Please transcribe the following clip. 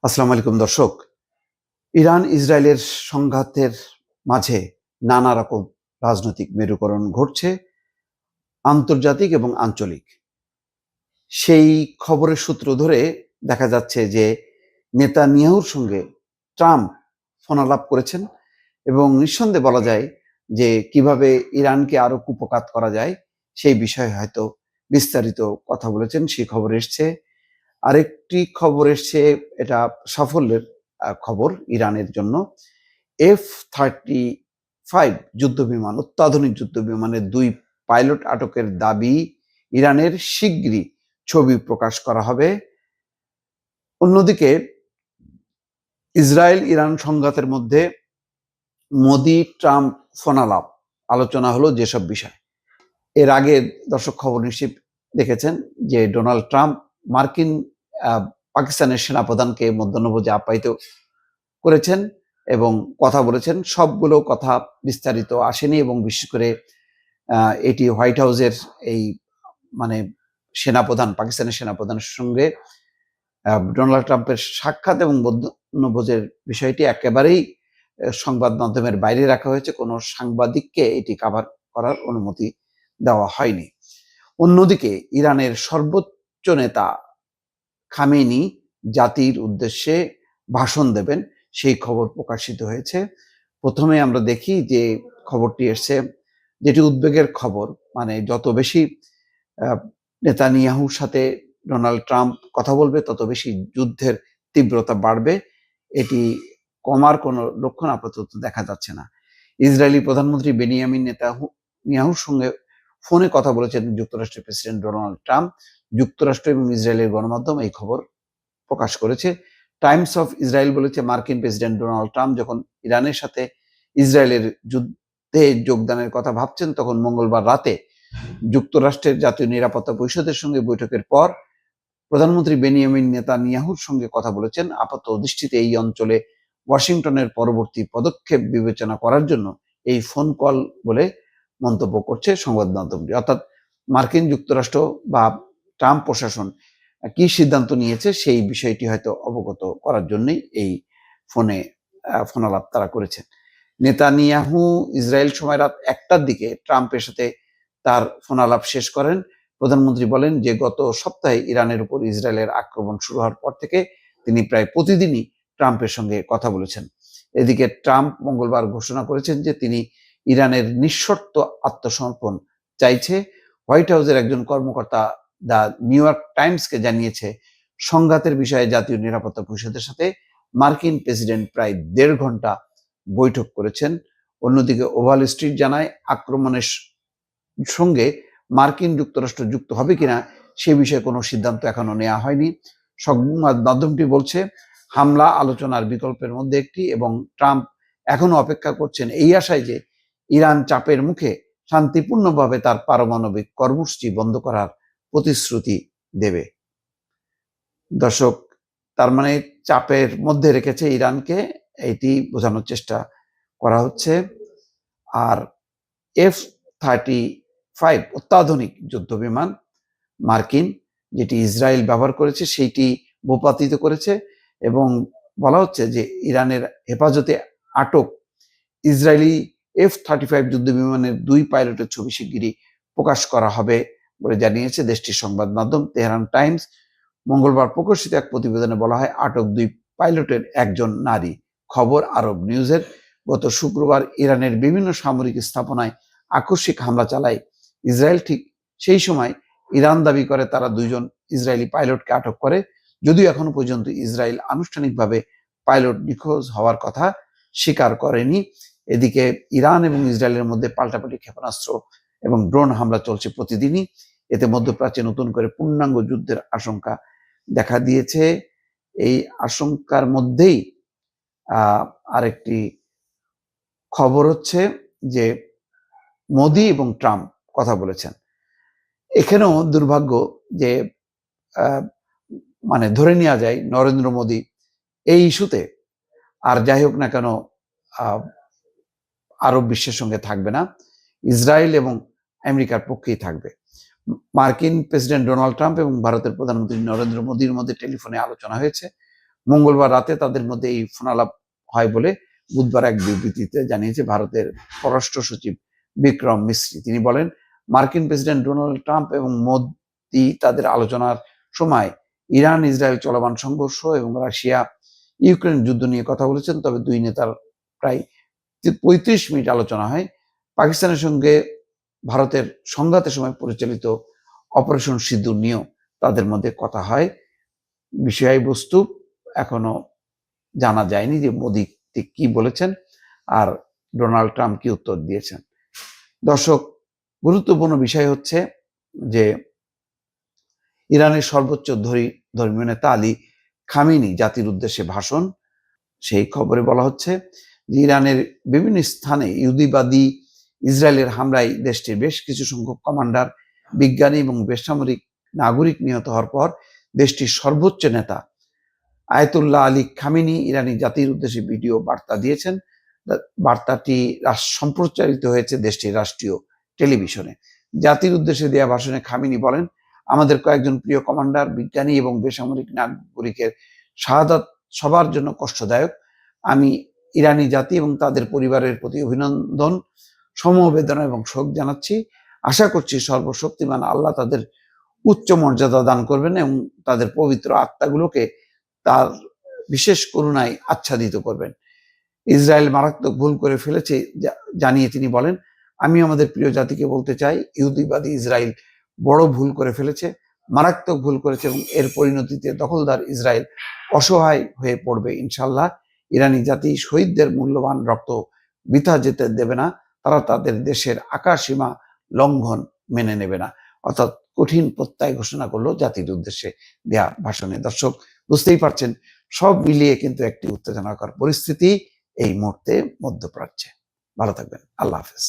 আসসালামু আলাইকুম দর্শক। ইরান ইসরায়েলের সংঘাতের মাঝে নানা রকম রাজনৈতিক মেরুকরণ ঘটছে আন্তর্জাতিক এবং আঞ্চলিক। সেই খবরের সূত্র ধরে দেখা যাচ্ছে যে নেতানিয়াহুর সঙ্গে ট্রাম্প ফোনালাপ করেছেন এবং নিঃসন্দেহে বলা যায় যে কিভাবে ইরানকে আরো কুপকাত করা যায় সেই বিষয়ে হয়তো বিস্তারিত কথা বলেছেন। সেই খবর এসছে। আরেকটি খবর এসছে, এটা সাফল্যের খবর ইরানের জন্য। F-35 যুদ্ধবিমান, অত্যাধুনিক যুদ্ধবিমানের 2 পাইলট আটকের দাবি ইরানের। শিগগিরই ছবি প্রকাশ করা হবে। অন্যদিকে ইসরায়েল ইরান সংঘাতের মধ্যে মোদি ট্রাম্প ফোনালাপ আলোচনা হলো যেসব বিষয়। এর আগে দর্শক খবর নিশ্চিত দেখেছেন যে ডোনাল্ড ট্রাম্প মার্কিন পাকিস্তানের সেনাপ্রধানকে মধ্যাহ্নভোজে আপ্যায়িত করেছেন এবং কথা বলেছেন। সবগুলো কথা বিস্তারিত আসেনি এবং বিশেষ করে এটি হোয়াইট হাউসের এই মানে সেনাপ্রধান, পাকিস্তানের সেনাপ্রধানের সঙ্গে ডোনাল্ড ট্রাম্পের সাক্ষাৎ এবং মধ্যাহ্নভোজের বিষয়টি একেবারেই সংবাদ মাধ্যমের বাইরে রাখা হয়েছে। কোনো সাংবাদিককে এটি কভার করার অনুমতি দেওয়া হয়নি। অন্যদিকে ইরানের সর্বোচ্চ নেতা খামেনি জাতির উদ্দেশ্যে ভাষণ দেবেন, সেই খবর প্রকাশিত হয়েছে। প্রথমে আমরা দেখি যে খবরটি এসছে, যেটি উদ্বেগের খবর। মানে যত বেশি নেতানিয়াহুর সাথে ডোনাল্ড ট্রাম্প কথা বলবে তত বেশি যুদ্ধের তীব্রতা বাড়বে। এটি কমার কোনো লক্ষণ আপাতত দেখা যাচ্ছে না। ইসরায়েলি প্রধানমন্ত্রী বেনিয়ামিন নেতানিয়াহুর সঙ্গে ফোনে কথা বলেছেন যুক্তরাষ্ট্রের প্রেসিডেন্ট ডোনাল্ড ট্রাম্প। যুক্তরাষ্ট্র এবং ইসরায়েলের গণমাধ্যম এই খবর প্রকাশ করেছে। টাইমস অফ ইসরায়েল বলেছে, মার্কিন প্রেসিডেন্ট ডোনাল্ড ট্রাম্প যখন ইরানের সাথে ইসরায়েলের যুদ্ধে যোগদানের কথা ভাবছেন তখন মঙ্গলবার রাতে যুক্তরাষ্ট্রের জাতীয় নিরাপত্তা পরিষদের সঙ্গে বৈঠকের পর প্রধানমন্ত্রী বেনিয়ামিন নেতানিয়াহুর সঙ্গে কথা বলেছেন। আপাত দৃষ্টিতে এই অঞ্চলে ওয়াশিংটনের পরবর্তী পদক্ষেপ বিবেচনা করার জন্য এই ফোন কল বলে মন্তব্য করছে সংবাদ মাধ্যমটি। অর্থাৎ মার্কিন যুক্তরাষ্ট্র বা ট্রাম্প প্রশাসন কি সিদ্ধান্ত নিয়েছে সেই বিষয়টি হয়তো অবগত করার জন্যই এই ফোনালাপ তারা করেছেন। নেতানিয়াহু ইসরায়েল সময় রাত 1টার দিকে ট্রাম্পের সাথে তার ফোনালাপ শেষ করেন। প্রধানমন্ত্রী বলেন যে গত সপ্তাহে ইরানের উপর ইসরায়েলের আক্রমণ শুরু হওয়ার পর থেকে তিনি প্রায় প্রতিদিনই ট্রাম্পের সঙ্গে কথা বলেছেন। এদিকে ট্রাম্প মঙ্গলবার ঘোষণা করেছেন যে তিনি ইরানের নিঃশর্ত আত্মসমর্পণ চাইছে। হোয়াইট হাউসের একজন কর্মকর্তা দ্য নিউ ইয়র্ক টাইমসকে জানিয়েছে, সংঘাতের বিষয়ে জাতীয় নিরাপত্তা পরিষদের সাথে মার্কিন প্রেসিডেন্ট প্রায় 1.5 ঘন্টা বৈঠক করেছেন। অন্যদিকে ওভাল স্ট্রিট জানায়, আক্রমণের সঙ্গে মার্কিন যুক্তরাষ্ট্র যুক্ত হবে কিনা সে বিষয়ে কোনো সিদ্ধান্ত এখনো নেওয়া হয়নি। সংবাদ মাধ্যমটি বলছে, হামলা আলোচনার বিকল্পের মধ্যে একটি এবং ট্রাম্প এখনো অপেক্ষা করছেন এই আশায় যে ইরান চাপের মুখে শান্তিপূর্ণভাবে তার পারমাণবিক কর্মসূচি বন্ধ করার প্রতিশ্রুতি দেবে। দর্শক, তার মানে চাপের মধ্যে রেখেছে ইরানকে, এটি বোঝানোর চেষ্টা করা হচ্ছে। আর F-35 অত্যাধুনিক যুদ্ধবিমান মার্কিন, যেটি ইসরায়েল ব্যবহার করেছে, সেইটি ভূপাতিত করেছে এবং বলা হচ্ছে যে ইরানের হেফাজতে আটক ইসরায়েলি F-35 যুদ্ধবিমানের 2 পাইলটের ছবি শিগগিরই প্রকাশ করা হবে বলে জানিয়েছে দেশটির সংবাদ মাধ্যম তেহরান টাইমস। মঙ্গলবার প্রকাশিত এক প্রতিবেদনে বলা হয়, আটক 2 পাইলটের একজন নারী। খবর আরব নিউজের। গত শুক্রবার ইরানের বিভিন্ন সামরিক স্থাপনায় আকস্মিক হামলা চালায় ইসরায়েল। ঠিক সেই সময় ইরান দাবি করে তারা 2 জন ইসরায়েলি পাইলটকে আটক করে, যদিও এখনো পর্যন্ত ইসরায়েল আনুষ্ঠানিকভাবে পাইলট নিখোঁজ হওয়ার কথা স্বীকার করেনি। এদিকে ইরান এবং ইসরায়েলের মধ্যে পাল্টাপাল্টি ক্ষেপণাস্ত্র এবং ড্রোন হামলা চলছে প্রতিদিনই। এতে মধ্যপ্রাচ্যে নতুন করে পূর্ণাঙ্গ যুদ্ধের আশঙ্কা দেখা দিয়েছে। এই আশঙ্কার মধ্যেই আরেকটি খবর হচ্ছে যে মোদি এবং ট্রাম্প কথা বলেছেন। এখানেও দুর্ভাগ্য যে মানে ধরে নেওয়া যায় নরেন্দ্র মোদি এই ইস্যুতে আর যাই হোক না কেন আরব বিশ্বের সঙ্গে থাকবে না, ইসরায়েল এবং আমেরিকার পক্ষেই থাকবে। মার্কিন প্রেসিডেন্ট ডোনাল্ড ট্রাম্প এবং ভারতের প্রধানমন্ত্রী নরেন্দ্র মোদির মধ্যে টেলিফোনে আলোচনা হয়েছে। মঙ্গলবার রাতে তাদের মধ্যে এই ফোনালাপ হয় বলে বুধবার এক বিবৃতিতে জানিয়েছে ভারতের পররাষ্ট্র সচিব বিক্রম মিশ্রি। তিনি বলেন, মার্কিন প্রেসিডেন্ট ডোনাল্ড ট্রাম্প এবং মোদি তাদের আলোচনার সময় ইরান ইসরায়েল চলমান সংঘর্ষ এবং রাশিয়া ইউক্রেন যুদ্ধ নিয়ে কথা বলেছেন। তবে দুই নেতার প্রায় 35 মিনিট আলোচনা হয়। পাকিস্তানের সঙ্গে ভারতের সংঘাতের সময় পরিচালিত অপারেশন সিঁদুর নিয়েও তাদের মধ্যে কথা হয়। বিষয়বস্তু এখনো জানা যায়নি যে মোদি কি বলেছেন আর ডোনাল্ড ট্রাম্প কি উত্তর দিয়েছেন। দর্শক, গুরুত্বপূর্ণ বিষয় হচ্ছে যে ইরানের সর্বোচ্চ ধর্মীয় নেতা আলী খামেনি জাতির উদ্দেশ্যে ভাষণ। সেই খবরে বলা হচ্ছে যে ইরানের বিভিন্ন স্থানে ইহুদিবাদী ইসরায়েলের হামলায় দেশটির বেশ কিছু সংখ্যক কমান্ডার, বিজ্ঞানী এবং বেসামরিক নাগরিক নিহত হওয়ার পর দেশটির সর্বোচ্চ নেতা আয়াতুল্লাহ আলী খামেনি ইরানি জাতির উদ্দেশ্যে ভিডিও বার্তা দিয়েছেন। বার্তাটি সম্প্রচারিত হয়েছে দেশটির রাষ্ট্রীয় টেলিভিশনে। জাতির উদ্দেশ্যে দেওয়া ভাষণে খামেনি বলেন, আমাদের কয়েকজন প্রিয় কমান্ডার, বিজ্ঞানী এবং বেসামরিক নাগরিকের শাহাদাত সবার জন্য কষ্টদায়ক। আমি ইরানি জাতি এবং তাদের পরিবারের প্রতি অভিনন্দন, সমবেদনা এবং শোক জানাচ্ছি। আশা করছি সর্বশক্তিমান আল্লাহ তাদের উচ্চ মর্যাদা দান করবেন এবং তাদের পবিত্র আত্মাগুলোকে তার বিশেষ করুণায় আচ্ছাদিত করবেন। ইসরায়েল মারাত্মক ভুল করে ফেলেছে জানিয়ে তিনি বলেন, আমি আমাদের প্রিয় জাতিকে বলতে চাই, ইহুদিবাদী ইসরায়েল বড় ভুল করে ফেলেছে, মারাত্মক ভুল করেছে এবং এর পরিণতিতে দখলদার ইসরায়েল অসহায় হয়ে পড়বে। ইনশাল্লাহ ইরানি জাতি শহীদদের মূল্যবান রক্ত বৃথা যেতে দেবে না। তারা তাদের দেশের আকাশ সীমা লঙ্ঘন মেনে নেবে না। অর্থাৎ কঠিন প্রত্যয় ঘোষণা করলো জাতির উদ্দেশ্যে দেয়া ভাষণে। দর্শক, বুঝতেই পারছেন সব মিলিয়ে কিন্তু একটি উত্তেজনাকর পরিস্থিতি এই মুহূর্তে মধ্যপ্রাচ্যে। ভালো থাকবেন। আল্লাহ হাফেজ।